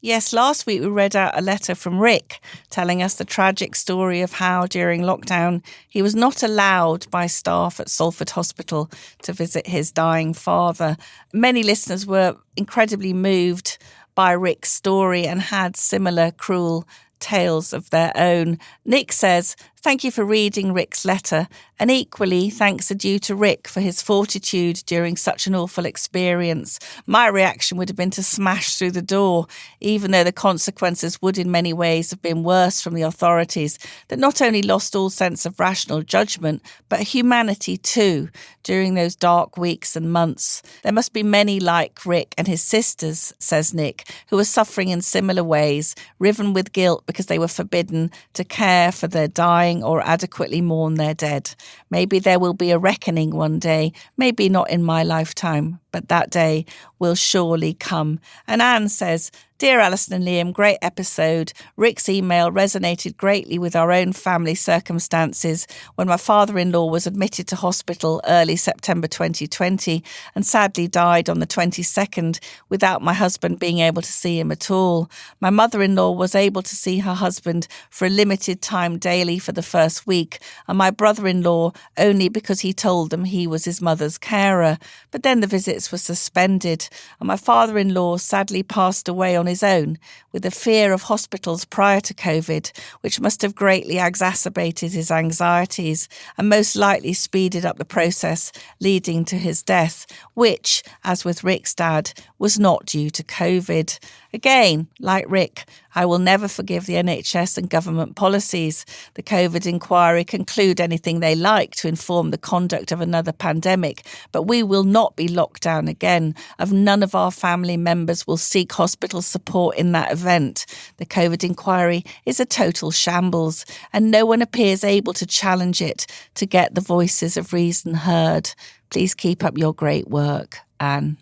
Yes, last week we read out a letter from Rick telling us the tragic story of how during lockdown he was not allowed by staff at Salford Hospital to visit his dying father. Many listeners were incredibly moved by Rick's story and had similar cruel tales of their own. Nick says, "Thank you for reading Rick's letter, and equally thanks are due to Rick for his fortitude during such an awful experience. My reaction would have been to smash through the door, even though the consequences would in many ways have been worse from the authorities that not only lost all sense of rational judgment, but humanity too during those dark weeks and months. There must be many like Rick and his sisters," says Nick, "who are suffering in similar ways, riven with guilt because they were forbidden to care for their dying or adequately mourn their dead. Maybe there will be a reckoning one day, maybe not in my lifetime, but that day will surely come." And Anne says, "Dear Allison and Liam, great episode. Rick's email resonated greatly with our own family circumstances when my father-in-law was admitted to hospital early September 2020 and sadly died on the 22nd without my husband being able to see him at all. My mother-in-law was able to see her husband for a limited time daily for the first week, and my brother-in-law only because he told them he was his mother's carer. But then the visits were suspended, and my father-in-law sadly passed away on his own, with the fear of hospitals prior to COVID, which must have greatly exacerbated his anxieties and most likely speeded up the process leading to his death, which, as with Rick's dad, was not due to COVID. Again, like Rick, I will never forgive the NHS and government policies. The COVID inquiry conclude anything they like to inform the conduct of another pandemic, but we will not be locked down again. Of none of our family members will seek hospital support in that event. The COVID inquiry is a total shambles, and no one appears able to challenge it to get the voices of reason heard. Please keep up your great work, Anne.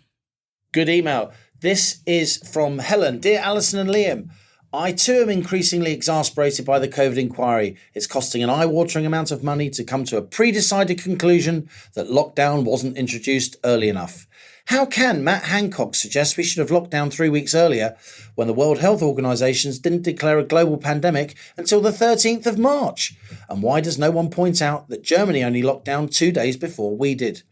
Good email. This is from Helen. Dear Allison and Liam, I too am increasingly exasperated by the COVID inquiry. It's costing an eye-watering amount of money to come to a pre-decided conclusion that lockdown wasn't introduced early enough. How can Matt Hancock suggest we should have locked down 3 weeks earlier when the World Health Organization didn't declare a global pandemic until the 13th of March? And why does no one point out that Germany only locked down 2 days before we did?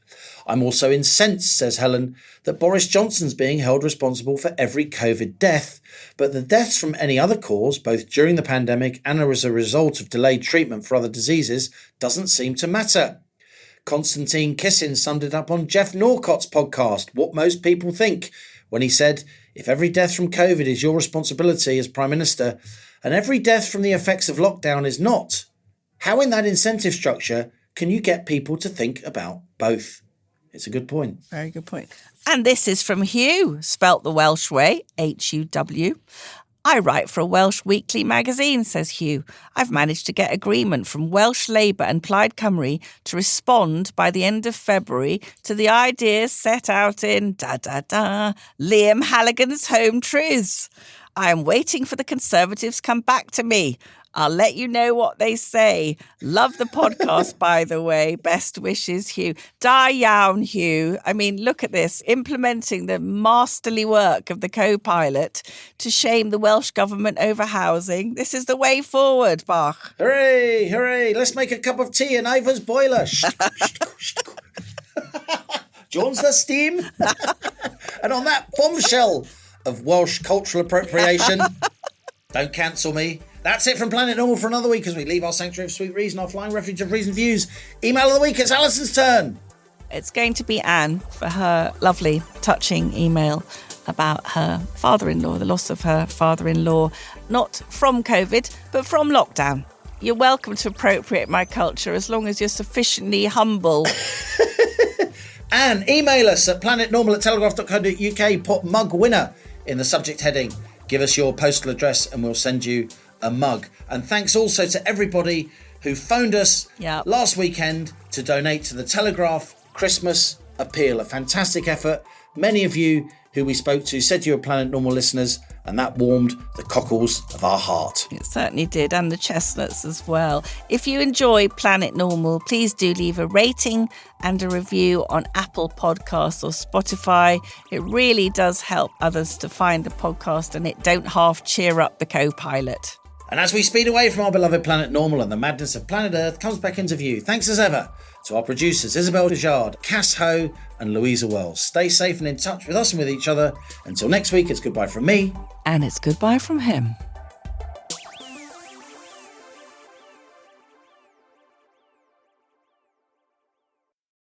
I'm also incensed, says Helen, that Boris Johnson's being held responsible for every COVID death, but the deaths from any other cause, both during the pandemic and as a result of delayed treatment for other diseases, doesn't seem to matter. Konstantin Kisin summed it up on Jeff Norcott's podcast, What Most People Think, when he said, if every death from COVID is your responsibility as Prime Minister, and every death from the effects of lockdown is not, how in that incentive structure can you get people to think about both? It's a good point. Very good point. And this is from Hugh, spelt the Welsh way, H-U-W. I write for a Welsh weekly magazine, says Hugh. I've managed to get agreement from Welsh Labour and Plaid Cymru to respond by the end of February to the ideas set out in Liam Halligan's Home Truths. I am waiting for the Conservatives to come back to me. I'll let you know what they say. Love the podcast, by the way. Best wishes, Hugh. Da iawn, Hugh. I mean, look at this. Implementing the masterly work of the co-pilot to shame the Welsh Government over housing. This is the way forward, Bach. Hooray, hooray. Let's make a cup of tea in Ivor's boiler. John's the steam. And on that bombshell of Welsh cultural appropriation, don't cancel me. That's it from Planet Normal for another week as we leave our sanctuary of sweet reason, our flying refuge of reasoned views. Email of the week, it's Allison's turn. It's going to be Anne for her lovely, touching email about her father-in-law, the loss of her father-in-law, not from COVID, but from lockdown. You're welcome to appropriate my culture as long as you're sufficiently humble. Anne, email us at planetnormal@telegraph.co.uk, put mug winner in the subject heading. Give us your postal address and we'll send you a mug. And thanks also to everybody who phoned us last weekend to donate to the Telegraph Christmas Appeal. A fantastic effort. Many of you who we spoke to said you were Planet Normal listeners, and that warmed the cockles of our heart. It certainly did, and the chestnuts as well. If you enjoy Planet Normal, please do leave a rating and a review on Apple Podcasts or Spotify. It really does help others to find the podcast, and it don't half cheer up the co-pilot. And as we speed away from our beloved Planet Normal and the madness of planet Earth comes back into view, thanks as ever to our producers Isabel Dejard, Cass Ho and Louisa Wells. Stay safe and in touch with us and with each other. Until next week, it's goodbye from me. And it's goodbye from him.